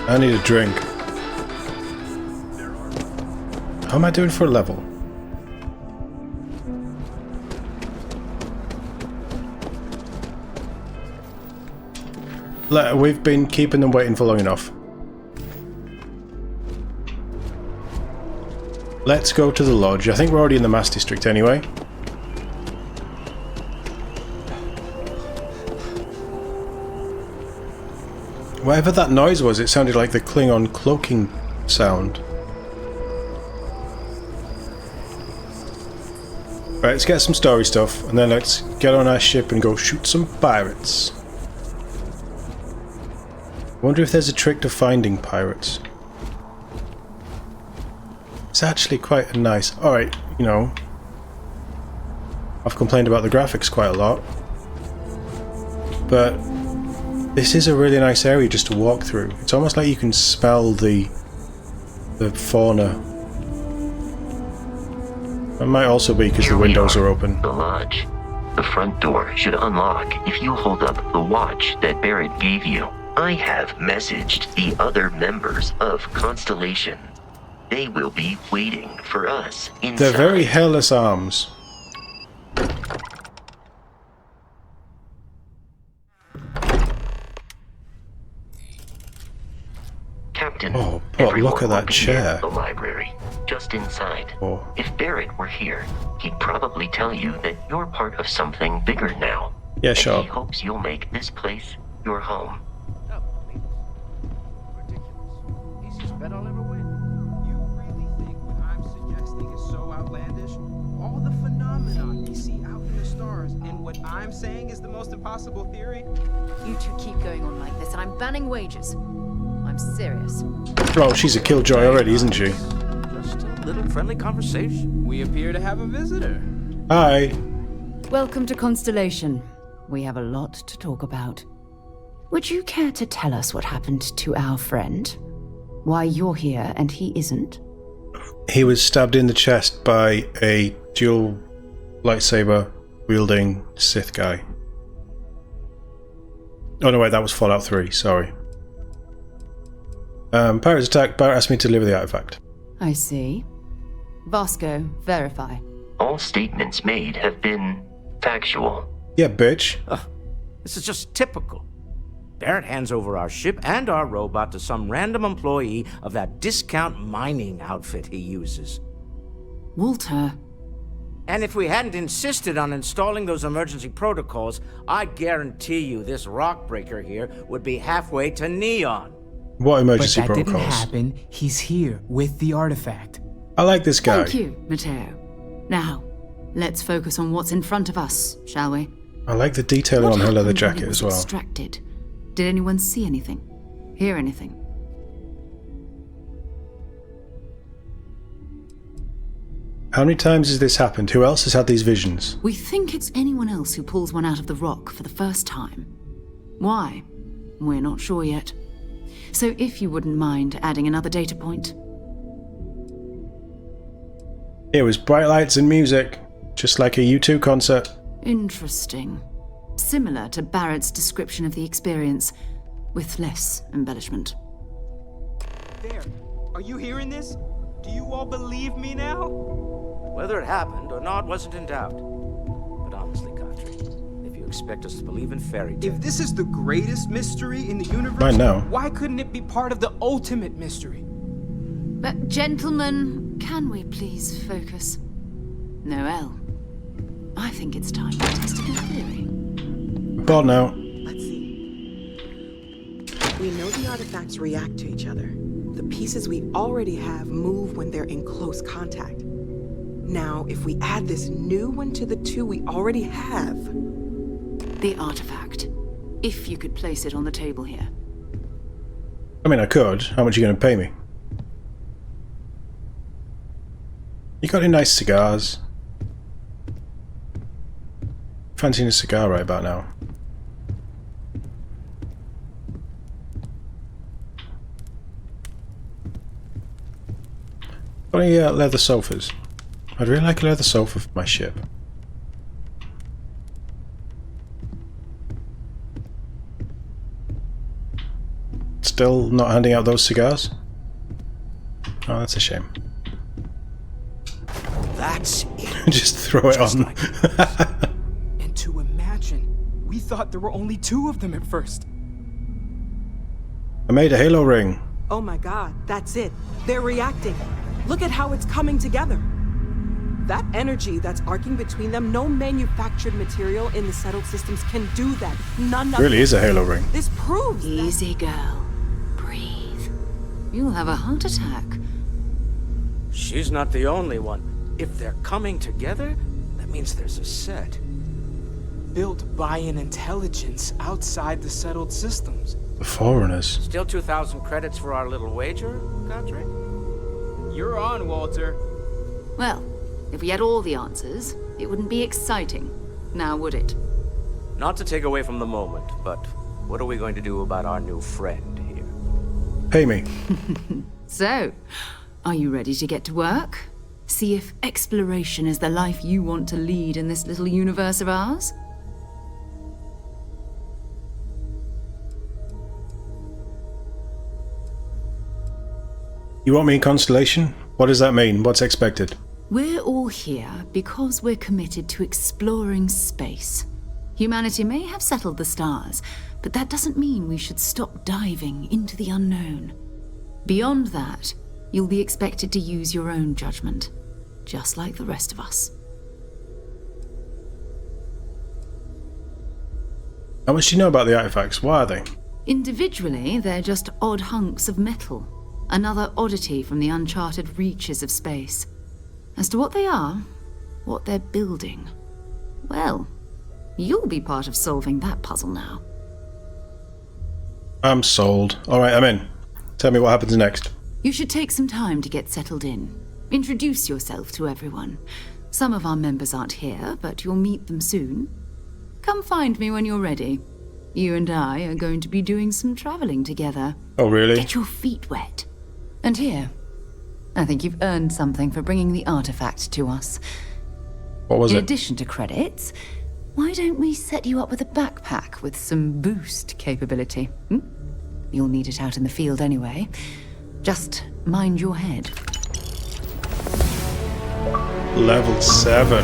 I need a drink. How am I doing for a level? We've been keeping them waiting for long enough. Let's go to the lodge. I think we're already in the Mass District anyway. Whatever that noise was, it sounded like the Klingon cloaking sound. Right, let's get some story stuff, and then let's get on our ship and go shoot some pirates. I wonder if there's a trick to finding pirates. It's actually quite a nice... Alright, you know... I've complained about the graphics quite a lot. But... this is a really nice area just to walk through. It's almost like you can smell the fauna. It might also be because the windows are open. The lodge. The front door should unlock if you hold up the watch that Barrett gave you. I have messaged the other members of Constellation. They will be waiting for us inside. They're very hairless arms. Captain, oh, look at that chair. The library, just inside. Oh. If Barrett were here, he'd probably tell you that you're part of something bigger now. Yeah, sure. He hopes you'll make this place your home. Bet I'll ever win. You really think what I'm suggesting is so outlandish? All the phenomenon we see out in the stars, and what I'm saying is the most impossible theory? You two keep going on like this, and I'm banning wages. I'm serious. Oh, she's a killjoy already, isn't she? Just a little friendly conversation. We appear to have a visitor. Hi. Welcome to Constellation. We have a lot to talk about. Would you care to tell us what happened to our friend? Why you're here and he isn't? He was stabbed in the chest by a dual lightsaber wielding Sith guy. Oh no, wait, that was Fallout 3, sorry. Pirates attack. Barrett asked me to deliver the artifact. I see. Vasco, verify. All statements made have been factual. Yeah, bitch. This is just typical. Barrett hands over our ship and our robot to some random employee of that discount mining outfit he uses. Walter. And if we hadn't insisted on installing those emergency protocols, I guarantee you this rock breaker here would be halfway to Neon. What emergency But that protocols? didn't happen. He's here with the artifact. I like this guy. Thank you, Matteo. Now, let's focus on what's in front of us, shall we? I like the detailing on her leather happened when jacket it was as well. Extracted? Did anyone see anything? Hear anything? How many times has this happened? Who else has had these visions? We think it's anyone else who pulls one out of the rock for the first time. Why? We're not sure yet. So if you wouldn't mind adding another data point. It was bright lights and music, just like a U2 concert. Interesting. Similar to Barrett's description of the experience, with less embellishment. There. Are you hearing this? Do you all believe me now? Whether it happened or not wasn't in doubt. But honestly, Country, if you expect us to believe in fairy tales... If this is the greatest mystery in the universe, Right now. why couldn't it be part of the ultimate mystery? But gentlemen, can we please focus? Noel, I think it's time to test your theory. Bored now. Let's see. We know the artifacts react to each other. The pieces we already have move when they're in close contact. Now, if we add this new one to the two we already have... The artifact. If you could place it on the table here. I mean, I could. How much are you going to pay me? You got any nice cigars? Fancying a cigar right about now. Got any leather sofas? I'd really like a leather sofa for my ship. Let's Still not handing out those cigars? Oh, that's a shame. That's it. Just throw it on. And to imagine, we thought there were only 2 of them at first. I made a halo ring. Oh my god, that's it. They're reacting. Look at how it's coming together. That energy that's arcing between them, no manufactured material in the settled systems can do that. None of Really them. is a halo ring. This proves that. Easy, girl. Breathe. You'll have a heart attack. She's not the only one. If they're coming together, that means there's a set. Built by an intelligence outside the settled systems. The Foreigners. Still 2,000 credits for our little wager, Godfrey? You're on, Walter. Well, if we had all the answers, it wouldn't be exciting. Now would it? Not to take away from the moment, but what are we going to do about our new friend here? Pay me. So, are you ready to get to work? See if exploration is the life you want to lead in this little universe of ours? You want me in Constellation? What does that mean? What's expected? We're all here because we're committed to exploring space. Humanity may have settled the stars, but that doesn't mean we should stop diving into the unknown. Beyond that, you'll be expected to use your own judgment, just like the rest of us. How much do you know about the artifacts? What are they? Individually, they're just odd hunks of metal, another oddity from the uncharted reaches of space. As to what they are, what they're building, well, you'll be part of solving that puzzle now. I'm sold. Alright, I'm in. Tell me what happens next. You should take some time to get settled in. Introduce yourself to everyone. Some of our members aren't here, but you'll meet them soon. Come find me when you're ready. You and I are going to be doing some traveling together. Oh, really? Get your feet wet. And here, I think you've earned something for bringing the artifact to us. What was In it? addition to credits, why don't we set you up with a backpack with some boost capability? You'll need it out in the field anyway. Just mind your head. Level 7.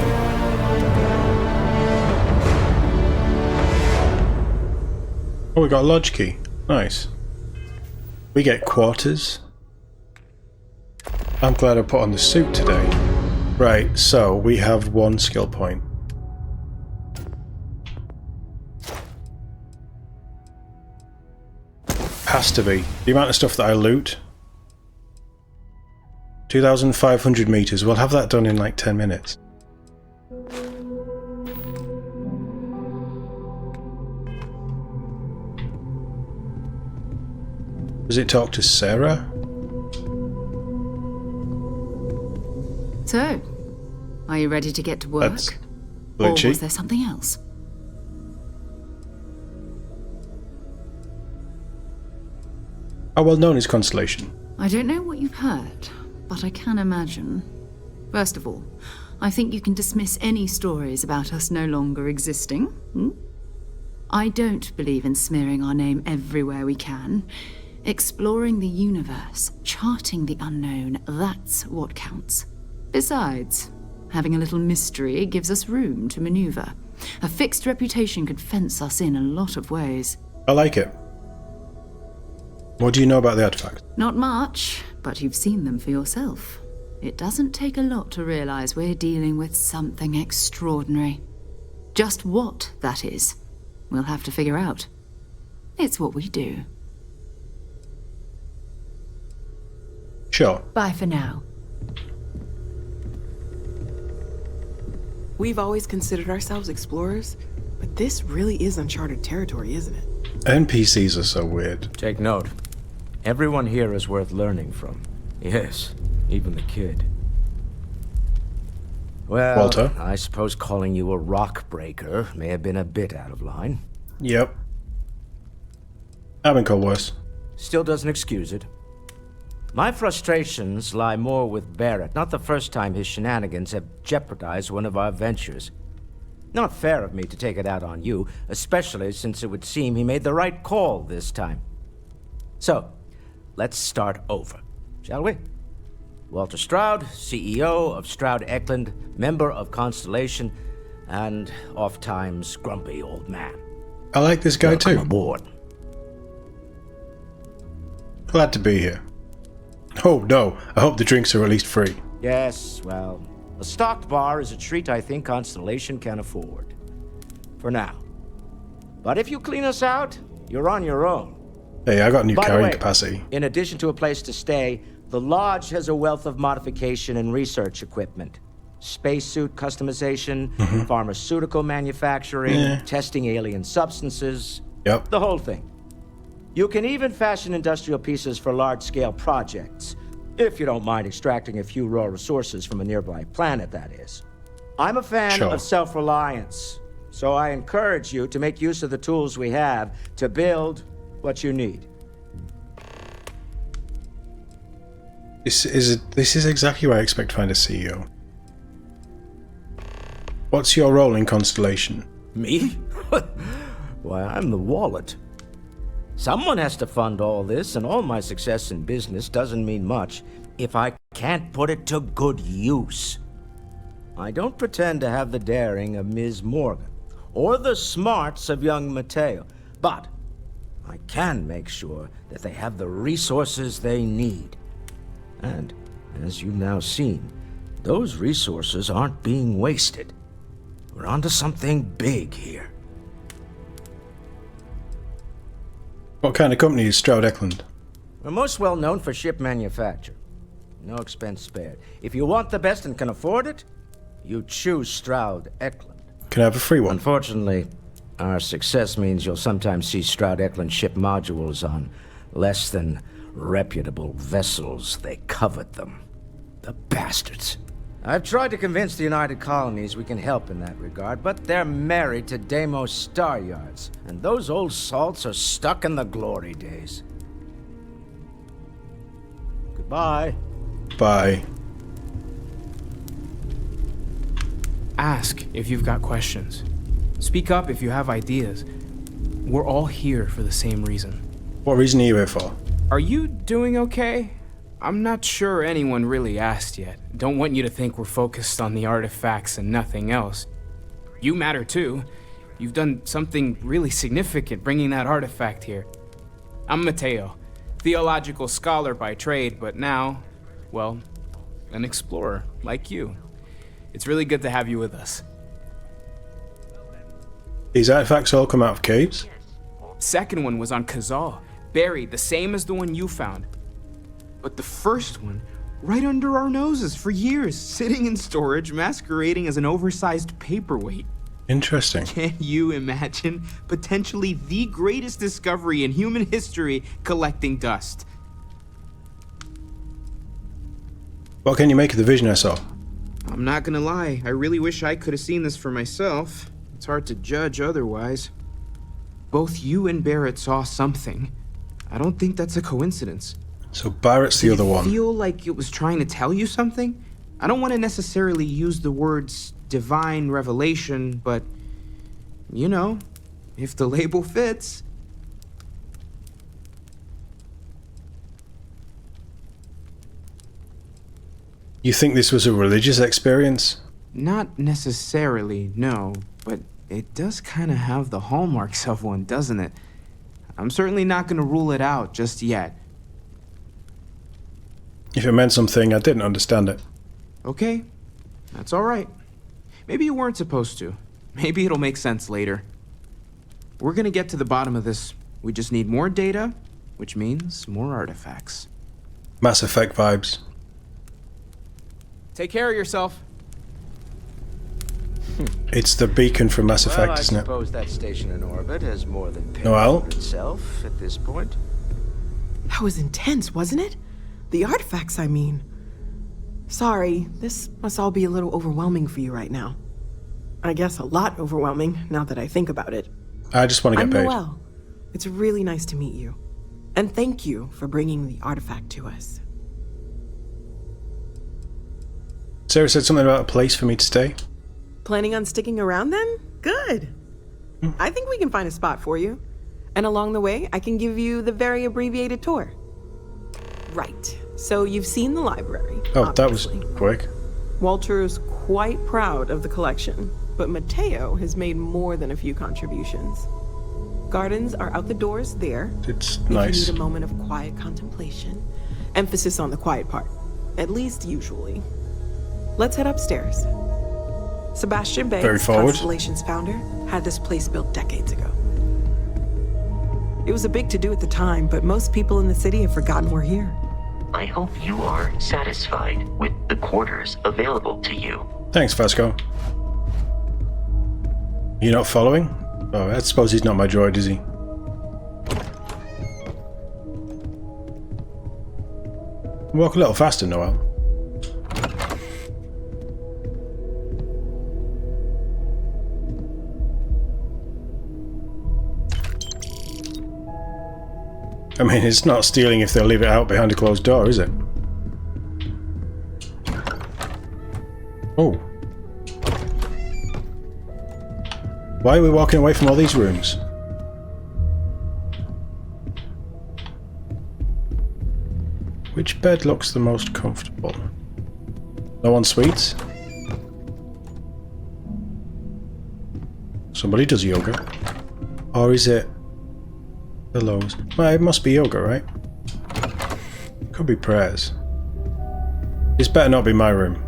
Oh, we got a lodge key. Nice. We get quarters. I'm glad I put on the suit today. Right, so we have 1 skill point. Has to be. The amount of stuff that I loot. 2,500 meters. We'll have that done in like 10 minutes. Does it talk to Sarah? So, are you ready to get to work? That's Or glitchy. was there something else? How well known is Constellation? I don't know what you've heard, but I can imagine. First of all, I think you can dismiss any stories about us no longer existing. I don't believe in smearing our name everywhere we can. Exploring the universe, charting the unknown, that's what counts. Besides, having a little mystery gives us room to maneuver. A fixed reputation could fence us in a lot of ways. I like it. What do you know about the artifact? Not much, but you've seen them for yourself. It doesn't take a lot to realize we're dealing with something extraordinary. Just what that is, we'll have to figure out. It's what we do. Sure. Bye for now. We've always considered ourselves explorers, but this really is uncharted territory, isn't it? NPCs are so weird. Take note. Everyone here is worth learning from. Yes, even the kid. Well, Walter? I suppose calling you a rock breaker may have been a bit out of line. Yep. I've been called worse. Still doesn't excuse it. My frustrations lie more with Barrett. Not the first time his shenanigans have jeopardized one of our ventures. Not fair of me to take it out on you, especially since it would seem he made the right call this time. So, let's start over, shall we? Walter Stroud, CEO of Stroud Eklund, member of Constellation, and oft-times grumpy old man. I like this guy Welcome too. aboard. Glad to be here. Oh no, I hope the drinks are at least free. Yes, well, a stocked bar is a treat I think Constellation can afford. For now. But if you clean us out, you're on your own. Hey, I got new By the carrying way, capacity. in addition to a place to stay, the Lodge has a wealth of modification and research equipment. Spacesuit customization, pharmaceutical manufacturing, testing alien substances. Yep. The whole thing. You can even fashion industrial pieces for large-scale projects, if you don't mind extracting a few raw resources from a nearby planet, that is. I'm a fan Sure. of self-reliance, so I encourage you to make use of the tools we have to build what you need. This is exactly where I expect to find a CEO. What's your role in Constellation? Me? Why, I'm the wallet. Someone has to fund all this, and all my success in business doesn't mean much if I can't put it to good use. I don't pretend to have the daring of Ms. Morgan, or the smarts of young Mateo, but I can make sure that they have the resources they need. And, as you've now seen, those resources aren't being wasted. We're onto something big here. What kind of company is Stroud Eklund? We're most well known for ship manufacture. No expense spared. If you want the best and can afford it, you choose Stroud Eklund. Can I have a free one? Unfortunately, our success means you'll sometimes see Stroud Eklund ship modules on less than reputable vessels. They covet them. The bastards. I've tried to convince the United Colonies we can help in that regard, but they're married to Deimos Star Yards, and those old salts are stuck in the glory days. Goodbye. Bye. Ask if you've got questions. Speak up if you have ideas. We're all here for the same reason. What reason are you here for? Are you doing okay? I'm not sure anyone really asked yet. Don't want you to think we're focused on the artifacts and nothing else. You matter too. You've done something really significant bringing that artifact here. I'm Mateo, theological scholar by trade, but now, well, an explorer like you. It's really good to have you with us. These artifacts all come out of caves? Second one was on Kazal, buried the same as the one you found. But the first one, right under our noses for years, sitting in storage, masquerading as an oversized paperweight. Interesting. Can you imagine potentially the greatest discovery in human history collecting dust? What can you make of the vision I saw? I'm not gonna lie, I really wish I could have seen this for myself. It's hard to judge otherwise. Both you and Barrett saw something. I don't think that's a coincidence. So Barrett's the other one. Feel like it was trying to tell you something? I don't want to necessarily use the words divine revelation, but you know, if the label fits. You think this was a religious experience? Not necessarily, no, but it does kind of have the hallmarks of one, doesn't it? I'm certainly not going to rule it out just yet. If it meant something, I didn't understand it. Okay, that's all right. Maybe you weren't supposed to. Maybe it'll make sense later. We're gonna get to the bottom of this. We just need more data, which means more artifacts. Mass Effect vibes. Take care of yourself. It's the beacon from Mass Effect, I isn't it? suppose that station in orbit has more than paid Noel? for itself at this point. That was intense, wasn't it? The artifacts, I mean. Sorry, this must all be a little overwhelming for you right now. I guess a lot overwhelming, now that I think about it. I just want to I'm get paid. Noel. It's really nice to meet you. And thank you for bringing the artifact to us. Sarah said something about a place for me to stay. Planning on sticking around then? Good. I think we can find a spot for you. And along the way, I can give you the very abbreviated tour. Right. So you've seen the library. Oh, that was obviously. quick. Walter's quite proud of the collection, but Mateo has made more than a few contributions. Gardens are out the doors there. It's If nice. you need a moment of quiet contemplation. Emphasis on the quiet part. At least usually. Let's head upstairs. Sebastian Very Banks, forward. Constellation's founder, had this place built decades ago. It was a big to-do at the time, but most people in the city have forgotten we're here. I hope you are satisfied with the quarters available to you. Thanks, Vasco. You not following? Oh, I suppose he's not my droid, is he? Walk a little faster, Noel. I mean, it's not stealing if they'll leave it out behind a closed door, is it? Oh. Why are we walking away from all these rooms? Which bed looks the most comfortable? No en-suites? Somebody does yoga. Or is it pillows? Well, it must be yoga, right? Could be prayers. This better not be my room.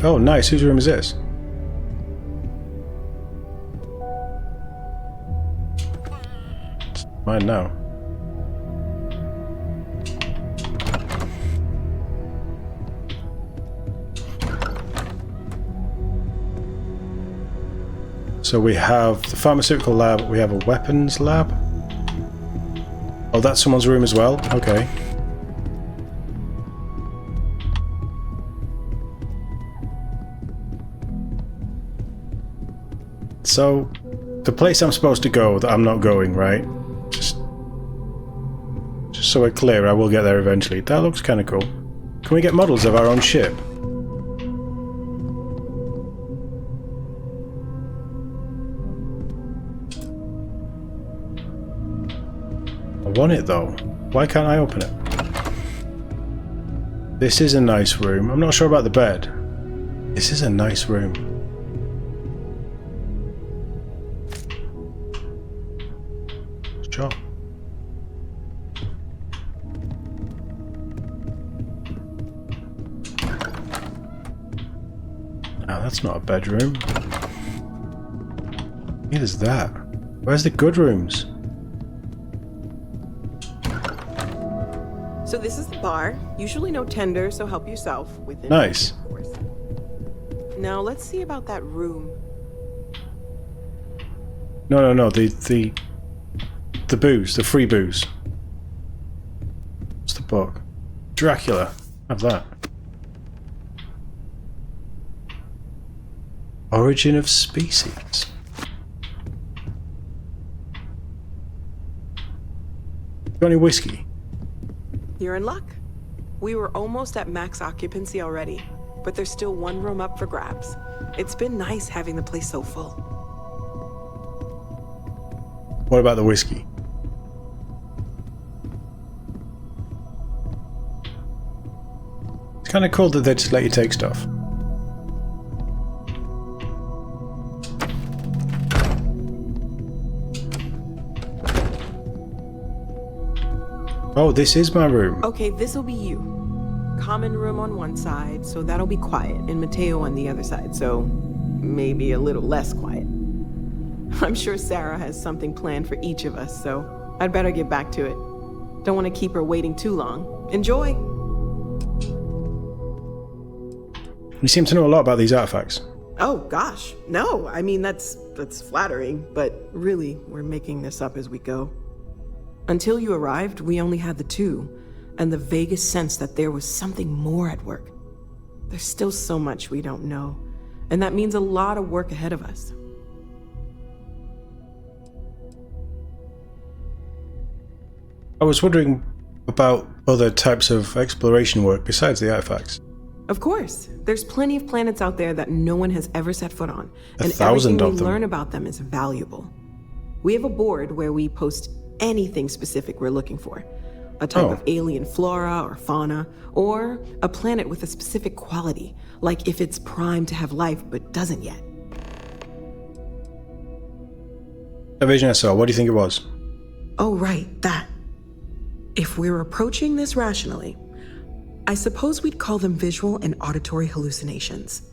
Oh, nice. Whose room is this? It's mine now. So we have the pharmaceutical lab, we have a weapons lab. Oh, that's someone's room as well? Okay. So, the place I'm supposed to go that I'm not going, right? Just so we're clear, I will get there eventually. That looks kind of cool. Can we get models of our own ship? I want it though. Why can't I open it? This is a nice room. I'm not sure about the bed. This is a nice room. Sure. Now that's not a bedroom. Neither is that. Where's the good rooms? So this is the bar. Usually no tender, so help yourself. Within Nice. reason, of course. Now let's see about that room. No. The booze, the free booze. What's the book? Dracula. Have that. Origin of species. Got any whiskey? You're in luck. We were almost at max occupancy already, but there's still one room up for grabs. It's been nice having the place so full. What about the whiskey? It's kind of cool that they just let you take stuff. Oh, this is my room. Okay, this'll be you. Common room on one side, so that'll be quiet, and Mateo on the other side, so maybe a little less quiet. I'm sure Sarah has something planned for each of us, so I'd better get back to it. Don't want to keep her waiting too long. Enjoy! You seem to know a lot about these artifacts. Oh, gosh. No, I mean, that's flattering, but really, we're making this up as we go. Until you arrived, we only had the two, and the vaguest sense that there was something more at work. There's still so much we don't know, and that means a lot of work ahead of us. I was wondering about other types of exploration work besides the artifacts? Of course. There's plenty of planets out there that no one has ever set foot on. And 1,000 everything of we them. learn about them is valuable. We have a board where we post anything specific we're looking for. A type of alien flora or fauna, or a planet with a specific quality, like if it's primed to have life but doesn't yet. That vision I saw, what do you think it was? Oh, right, that. If we're approaching this rationally, I suppose we'd call them visual and auditory hallucinations.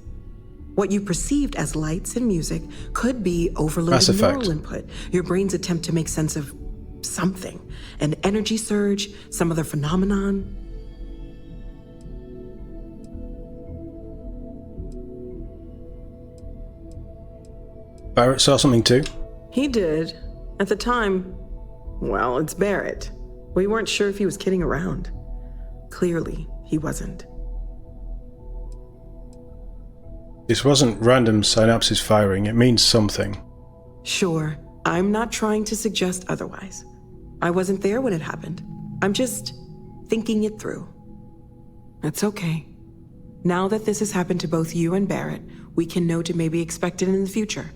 What you perceived as lights and music could be Mass overloaded Effect. neural input, your brain's attempt to make sense of something, an energy surge, some other phenomenon. Barrett saw something too? He did. At the time, well, it's Barrett. We weren't sure if he was kidding around. Clearly, he wasn't. This wasn't random synapses firing, it means something. Sure, I'm not trying to suggest otherwise. I wasn't there when it happened. I'm just thinking it through. It's okay. Now that this has happened to both you and Barrett, we can know to maybe expect it in the future.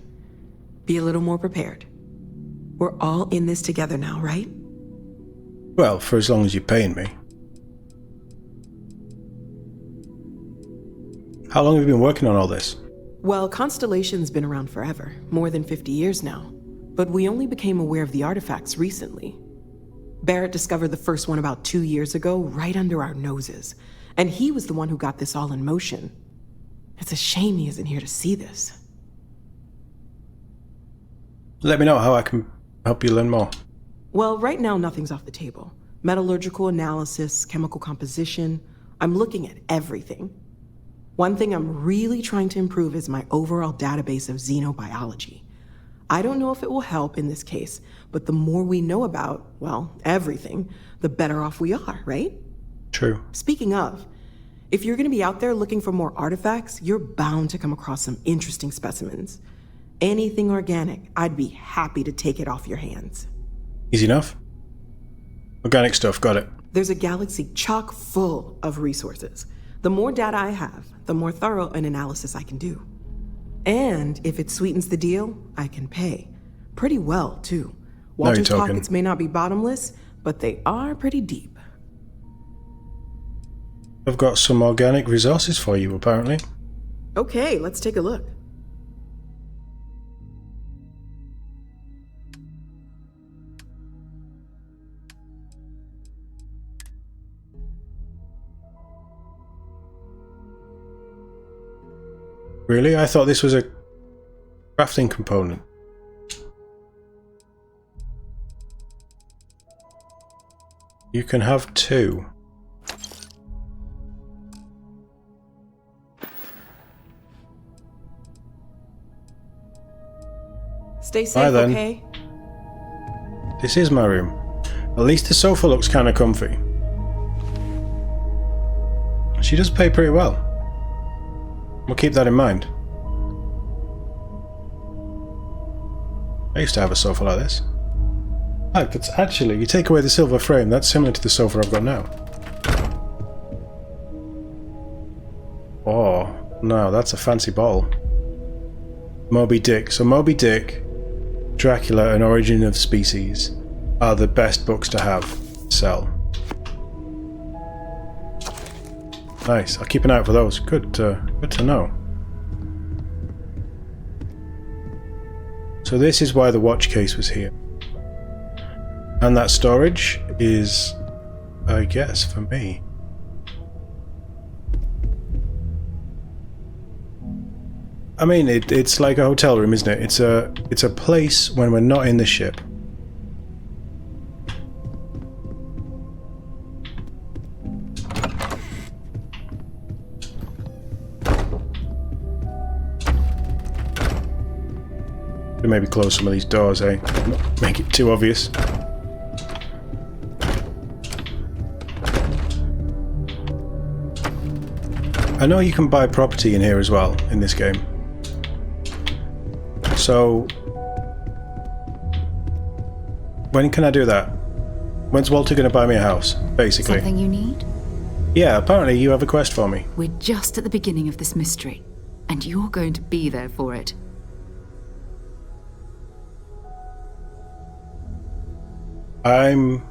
Be a little more prepared. We're all in this together now, right? Well, for as long as you're paying me. How long have you been working on all this? Well, Constellation's been around forever, more than 50 years now. But we only became aware of the artifacts recently. Barrett discovered the first one about 2 years ago, right under our noses. And he was the one who got this all in motion. It's a shame he isn't here to see this. Let me know how I can help you learn more. Well, right now nothing's off the table. Metallurgical analysis, chemical composition. I'm looking at everything. One thing I'm really trying to improve is my overall database of xenobiology. I don't know if it will help in this case, but the more we know about, well, everything, the better off we are, right? True. Speaking of, if you're going to be out there looking for more artifacts, you're bound to come across some interesting specimens. Anything organic, I'd be happy to take it off your hands. Easy enough? Organic stuff, got it. There's a galaxy chock full of resources. The more data I have, the more thorough an analysis I can do. And if it sweetens the deal, I can pay. Pretty well, too. Walter's talking. pockets may not be bottomless, but they are pretty deep. I've got some organic resources for you, apparently. Okay, let's take a look. Really? I thought this was a crafting component. You can have two. Stay Bye safe, then. okay? This is my room. At least the sofa looks kind of comfy. She does pay pretty well. We'll keep that in mind. I used to have a sofa like this. Look, it's actually, you take away the silver frame, that's similar to the sofa I've got now. Oh, no, that's a fancy bottle. Moby Dick. So Moby Dick, Dracula and Origin of Species are the best books to have. Sell. Nice. I'll keep an eye out for those. Good to know. So this is why the watch case was here. And that storage is, I guess, for me. I mean, it's like a hotel room, isn't it? It's a place when we're not in the ship. Maybe close some of these doors, eh? Not make it too obvious. I know you can buy property in here as well, in this game. So... when can I do that? When's Walter going to buy me a house, basically? Something you need? Yeah, apparently you have a quest for me. We're just at the beginning of this mystery, and you're going to be there for it. I'm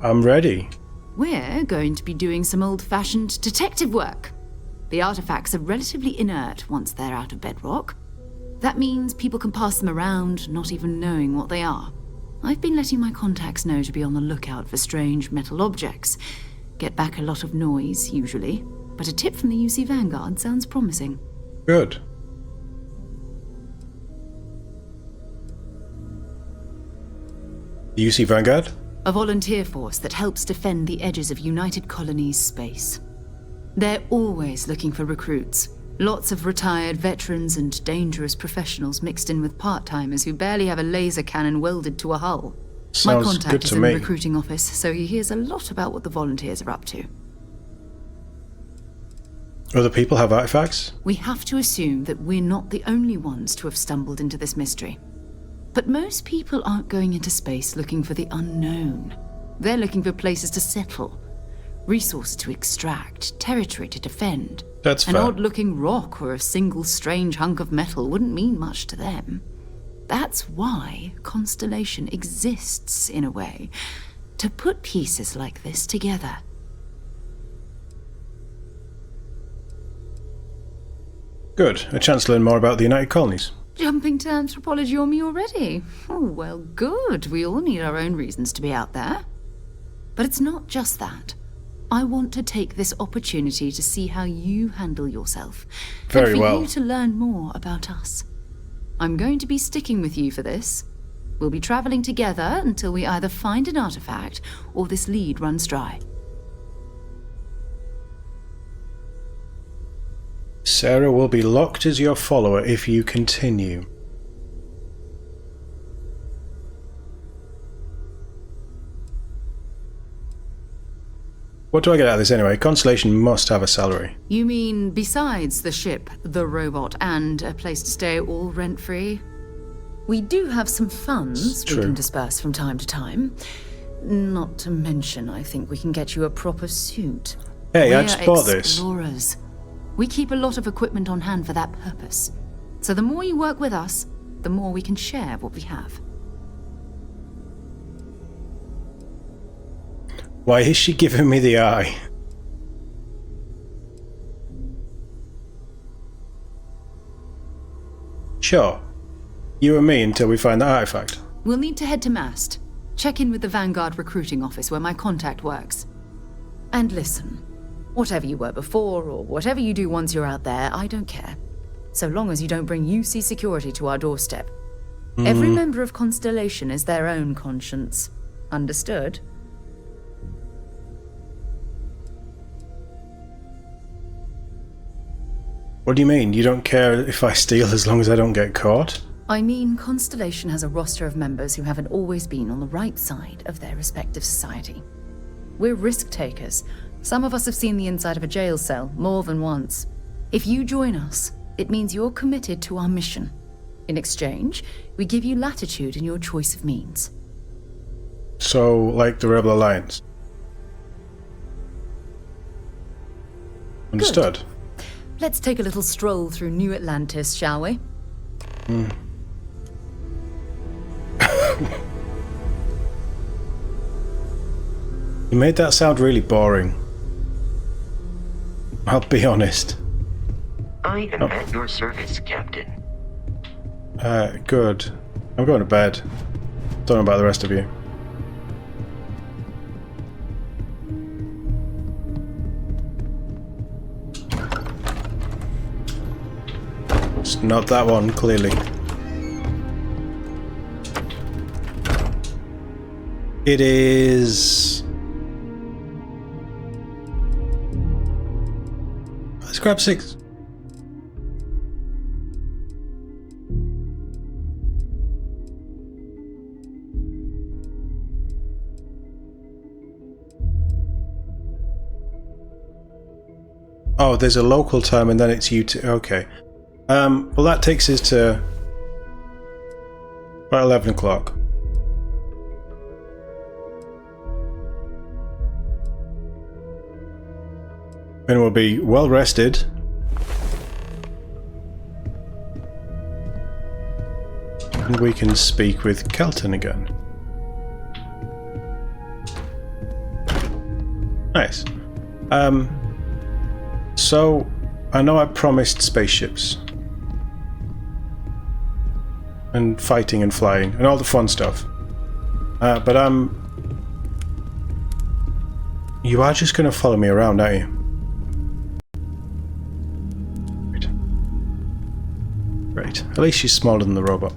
ready. We're going to be doing some old-fashioned detective work. The artifacts are relatively inert once they're out of bedrock. That means people can pass them around, not even knowing what they are. I've been letting my contacts know to be on the lookout for strange metal objects. Get back a lot of noise, usually, but a tip from the UC Vanguard sounds promising. Good. The UC Vanguard? A volunteer force that helps defend the edges of United Colonies space. They're always looking for recruits. Lots of retired veterans and dangerous professionals mixed in with part-timers who barely have a laser cannon welded to a hull. My Sounds contact good is to in me. the recruiting office, so he hears a lot about what the volunteers are up to. Other people have artifacts? We have to assume that we're not the only ones to have stumbled into this mystery. But most people aren't going into space looking for the unknown. They're looking for places to settle, resources to extract, territory to defend. That's An fair. odd-looking rock or a single strange hunk of metal wouldn't mean much to them. That's why Constellation exists, in a way, to put pieces like this together. Good. A chance to learn more about the United Colonies. Jumping to anthropology on me already? Oh, well, good. We all need our own reasons to be out there. But it's not just that. I want to take this opportunity to see how you handle yourself. Very and for well. you to learn more about us. I'm going to be sticking with you for this. We'll be traveling together until we either find an artifact or this lead runs dry. Sarah will be locked as your follower if you continue. What do I get out of this anyway? Constellation must have a salary. You mean besides the ship, the robot, and a place to stay all rent-free? We do have some funds It's we true. can disperse from time to time. Not to mention, I think we can get you a proper suit. Hey, I We're just bought this. explorers. We keep a lot of equipment on hand for that purpose. So the more you work with us, the more we can share what we have. Why is she giving me the eye? Sure. You and me until we find the artifact. We'll need to head to Mast. Check in with the Vanguard recruiting office where my contact works. And listen, whatever you were before or whatever you do once you're out there, I don't care. So long as you don't bring UC security to our doorstep. Every member of Constellation is their own conscience. Understood? What do you mean? You don't care if I steal as long as I don't get caught? I mean, Constellation has a roster of members who haven't always been on the right side of their respective society. We're risk takers. Some of us have seen the inside of a jail cell more than once. If you join us, it means you're committed to our mission. In exchange, we give you latitude in your choice of means. So, like the Rebel Alliance. Understood. Let's take a little stroll through New Atlantis, shall we? You made that sound really boring. I'll be honest. I am at your service, Captain. Good. I'm going to bed. Don't know about the rest of you. It's not that one, clearly. It is... Let's grab 6. Oh, there's a local time and then it's okay. Well, that takes us to about 11 o'clock. Then we'll be well rested. And we can speak with Kelton again. Nice. So, I know I promised spaceships. And fighting and flying, and all the fun stuff. But you are just gonna follow me around, aren't you? Right. At least she's smaller than the robot.